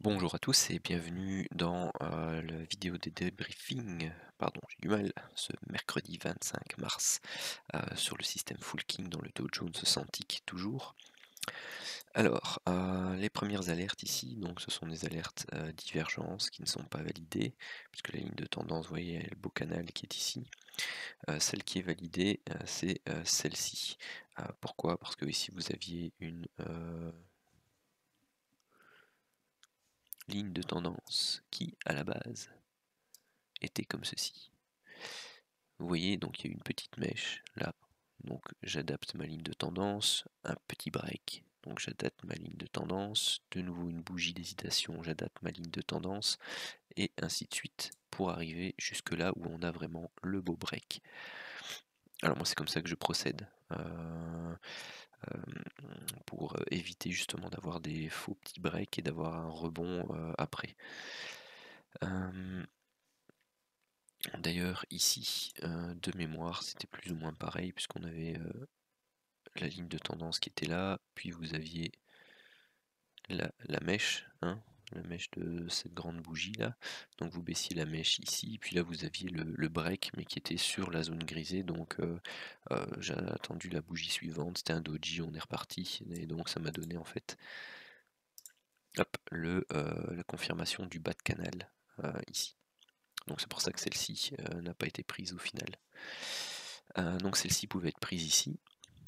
Bonjour à tous et bienvenue dans la vidéo des débriefings, pardon j'ai du mal, ce mercredi 25 mars sur le système Full King dans le Dow Jones sans tick toujours. Alors, les premières alertes ici, donc ce sont des alertes divergence qui ne sont pas validées, puisque la ligne de tendance, vous voyez, il y a le beau canal qui est ici. Celle qui est validée, c'est celle-ci. Pourquoi? Parce que ici vous aviez une ligne de tendance qui, à la base, était comme ceci. Vous voyez, donc il y a une petite mèche là, donc j'adapte ma ligne de tendance, un petit break, donc j'adapte ma ligne de tendance, de nouveau une bougie d'hésitation, j'adapte ma ligne de tendance, et ainsi de suite, pour arriver jusque là où on a vraiment le beau break. Alors moi c'est comme ça que je procède, pour éviter justement d'avoir des faux petits breaks et d'avoir un rebond après. D'ailleurs ici, de mémoire, c'était plus ou moins pareil puisqu'on avait la ligne de tendance qui était là, puis vous aviez la mèche, hein, la mèche de cette grande bougie là, donc vous baissiez la mèche ici, puis là vous aviez le break mais qui était sur la zone grisée, donc j'ai attendu la bougie suivante, c'était un doji, on est reparti, et donc ça m'a donné en fait hop, la confirmation du bas de canal ici. Donc c'est pour ça que celle-ci n'a pas été prise au final. Donc celle-ci pouvait être prise ici,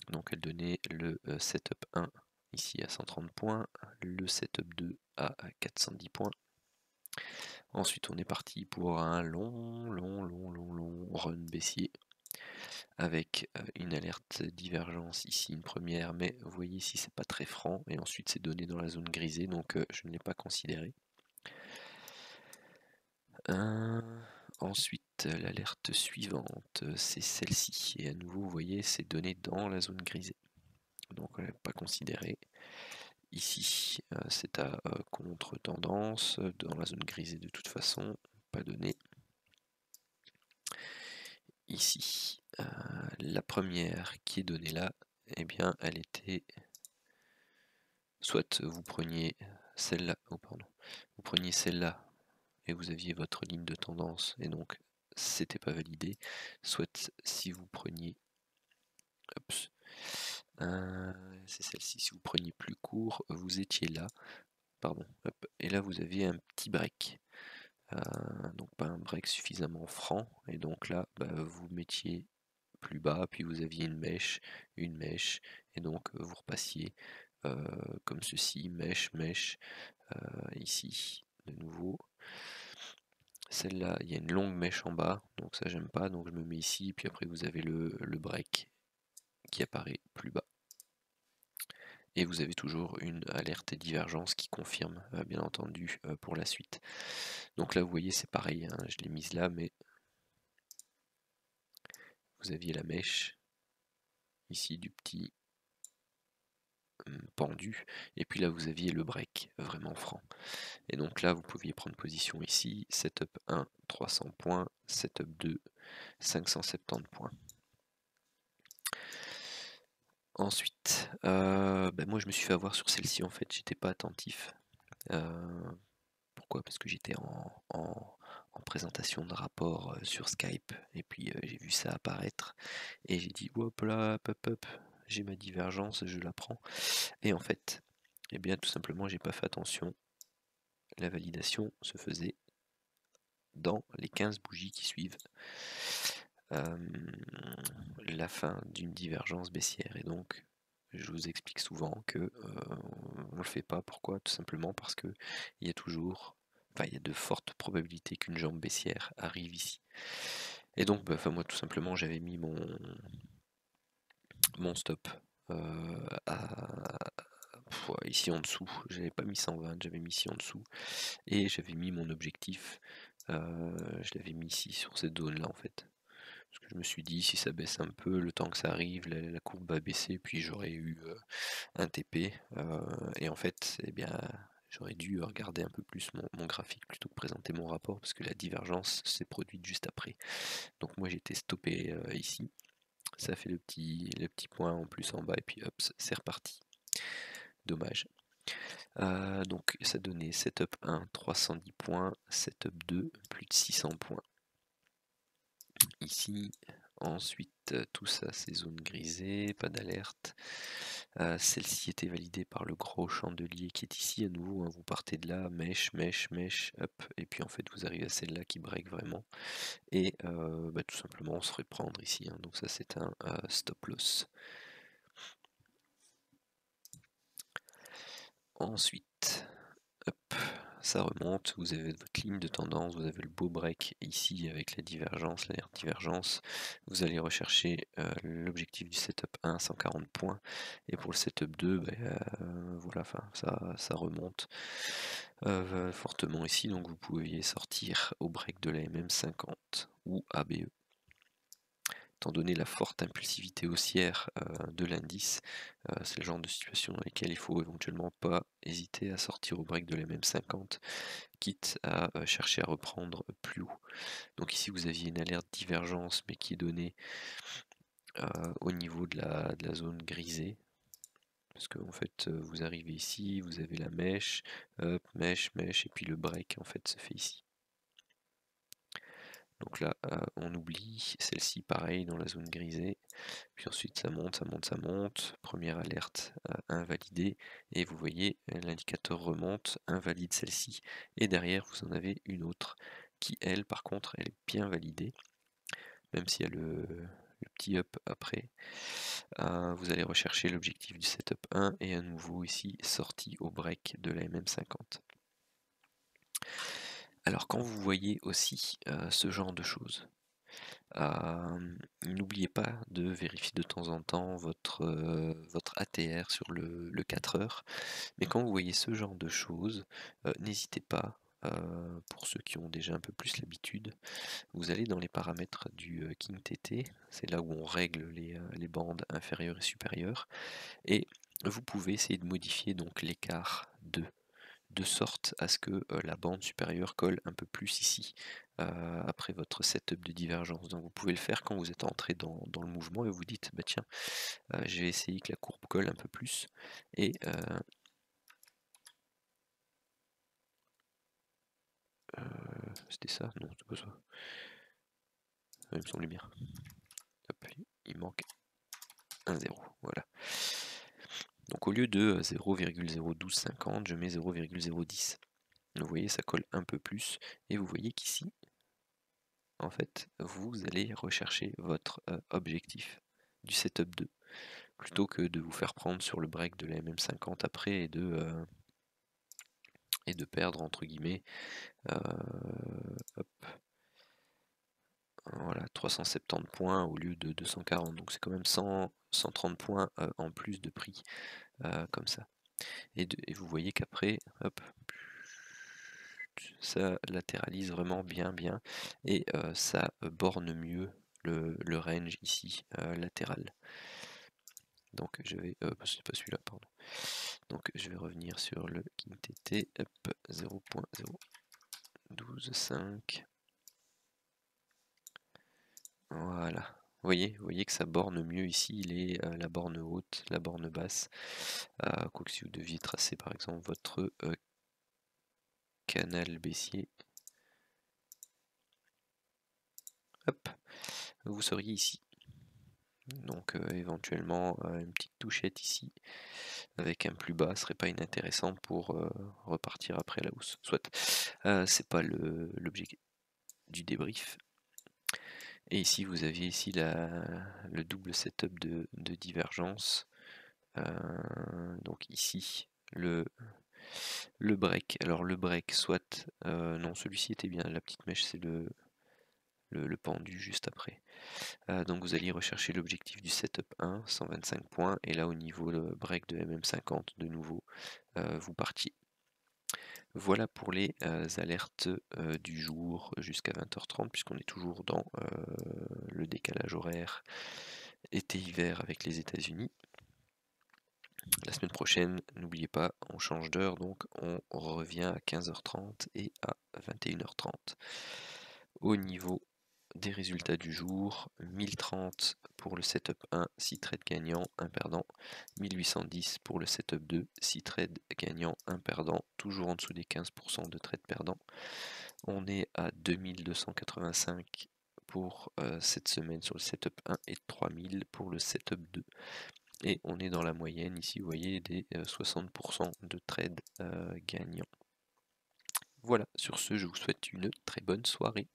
donc elle donnait le setup 1 ici à 130 points, le setup 2 à 410 points. Ensuite on est parti pour un long run baissier avec une alerte divergence ici, une première, mais vous voyez ici c'est pas très franc, et ensuite c'est donné dans la zone grisée, donc je ne l'ai pas considéré. Ensuite, l'alerte suivante, c'est celle-ci. Et à nouveau, vous voyez, c'est donné dans la zone grisée. Donc, on n'a pas considéré. Ici, c'est à contre-tendance, dans la zone grisée de toute façon, pas donné. Ici, la première qui est donnée là, eh bien, elle était... Soit vous preniez celle-là, oh pardon, vous preniez celle-là, et vous aviez votre ligne de tendance, et donc c'était pas validé, soit si vous preniez, c'est celle-ci, si vous preniez plus court, vous étiez là, pardon, hop, et là vous aviez un petit break, donc pas un break suffisamment franc, et donc là vous mettiez plus bas, puis vous aviez une mèche, et donc vous repassiez comme ceci, mèche, ici de nouveau. Celle-là, il y a une longue mèche en bas, donc ça j'aime pas, donc je me mets ici, puis après vous avez le break qui apparaît plus bas. Et vous avez toujours une alerte et divergence qui confirme, bien entendu, pour la suite. Donc là, vous voyez, c'est pareil, hein, je l'ai mise là, mais vous aviez la mèche, ici, du petit pendu, et puis là, vous aviez le break, vraiment franc. Et donc là, vous pouviez prendre position ici, setup 1, 300 points, setup 2, 570 points. Ensuite, moi je me suis fait avoir sur celle-ci en fait, j'étais pas attentif. Pourquoi? Parce que j'étais en présentation de rapport sur Skype, et puis j'ai vu ça apparaître, et j'ai dit hop là, hop, j'ai ma divergence, je la prends. Et en fait, eh bien tout simplement j'ai pas fait attention, la validation se faisait dans les 15 bougies qui suivent la fin d'une divergence baissière, et donc je vous explique souvent que on le fait pas. Pourquoi? Tout simplement parce que il y a toujours, enfin il y a de fortes probabilités qu'une jambe baissière arrive ici. Et donc moi tout simplement j'avais mis mon stop ici en dessous, j'avais pas mis 120, j'avais mis ici en dessous, et j'avais mis mon objectif, je l'avais mis ici sur cette zone là en fait. Parce que je me suis dit, si ça baisse un peu, le temps que ça arrive, la courbe va baisser, puis j'aurais eu un TP. Et en fait, eh bien, j'aurais dû regarder un peu plus mon graphique plutôt que présenter mon rapport, parce que la divergence s'est produite juste après. Donc moi j'étais stoppé ici. Ça fait le petit point en plus en bas, et puis hop, c'est reparti. Dommage. Donc ça donnait setup 1 310 points, setup 2 plus de 600 points. Ici, ensuite tout ça c'est zone grisée, pas d'alerte. Celle-ci était validée par le gros chandelier qui est ici à nouveau, hein, vous partez de là, mèche, mèche, mèche, hop, et puis en fait vous arrivez à celle-là qui break vraiment. Et tout simplement on se ferait prendre ici, hein. Donc ça c'est un stop loss. Ensuite, hop, ça remonte, vous avez votre ligne de tendance, vous avez le beau break ici avec la divergence, divergence. Vous allez rechercher l'objectif du setup 1, 140 points, et pour le setup 2, voilà, enfin ça remonte fortement ici, donc vous pouviez sortir au break de la MM50 ou ABE. Étant donné la forte impulsivité haussière de l'indice, c'est le genre de situation dans lesquelles il faut éventuellement pas hésiter à sortir au break de la MM50, quitte à chercher à reprendre plus haut. Donc ici vous aviez une alerte divergence mais qui est donnée au niveau de la zone grisée. Parce que en fait vous arrivez ici, vous avez la mèche, hop, mèche, mèche, et puis le break en fait se fait ici. Donc là, on oublie, celle-ci pareil dans la zone grisée, puis ensuite ça monte, ça monte, ça monte, première alerte invalidée, et vous voyez l'indicateur remonte, invalide celle-ci, et derrière vous en avez une autre, qui elle par contre elle est bien validée, même s'il y a le petit up après. Vous allez rechercher l'objectif du setup 1, et à nouveau ici, sortie au break de la MM50. Alors quand vous voyez aussi ce genre de choses, n'oubliez pas de vérifier de temps en temps votre ATR sur le 4 heures. Mais quand vous voyez ce genre de choses, n'hésitez pas, pour ceux qui ont déjà un peu plus l'habitude, vous allez dans les paramètres du KingTT, c'est là où on règle les bandes inférieures et supérieures, et vous pouvez essayer de modifier donc l'écart de sorte à ce que la bande supérieure colle un peu plus ici, après votre setup de divergence. Donc vous pouvez le faire quand vous êtes entré dans le mouvement et vous dites, bah tiens, je vais essayer que la courbe colle un peu plus, et c'était ça? Non, c'est pas ça. Il me semblait bien. Hop, il manque un 0, voilà. Donc au lieu de 0,01250, je mets 0,010. Vous voyez, ça colle un peu plus, et vous voyez qu'ici, en fait, vous allez rechercher votre objectif du setup 2, plutôt que de vous faire prendre sur le break de la MM50 après et de perdre entre guillemets hop, voilà, 370 points au lieu de 240, donc c'est quand même 130 points en plus de prix comme ça. Et vous voyez qu'après, hop, ça latéralise vraiment bien, et ça borne mieux le range ici latéral. Donc je vais, c'est pas celui-là, pardon. Donc je vais revenir sur le KingTT, hop, 0.0125. Voilà. Vous voyez que ça borne mieux ici, la borne haute, la borne basse. Quoique si vous deviez tracer par exemple votre canal baissier, hop, vous seriez ici. Donc éventuellement une petite touchette ici avec un plus bas serait pas inintéressant pour repartir après la hausse. Soit c'est pas l'objet du débrief. Et ici vous aviez ici le double setup de divergence. Donc ici le break. Alors le break, soit non, celui-ci était bien, la petite mèche c'est le pendu juste après. Donc vous alliez rechercher l'objectif du setup 1, 125 points, et là au niveau le break de MM50 de nouveau, vous partiez. Voilà pour les alertes du jour jusqu'à 20h30, puisqu'on est toujours dans le décalage horaire été-hiver avec les États-Unis. La semaine prochaine, n'oubliez pas, on change d'heure, donc on revient à 15h30 et à 21h30. Au niveau des résultats du jour. 1030 pour le setup 1, 6 trades gagnants, 1 perdant. 1810 pour le setup 2, 6 trades gagnants, 1 perdant. Toujours en dessous des 15% de trades perdants. On est à 2285 pour cette semaine sur le setup 1 et 3000 pour le setup 2. Et on est dans la moyenne ici, vous voyez, des 60% de trades gagnants. Voilà, sur ce, je vous souhaite une très bonne soirée.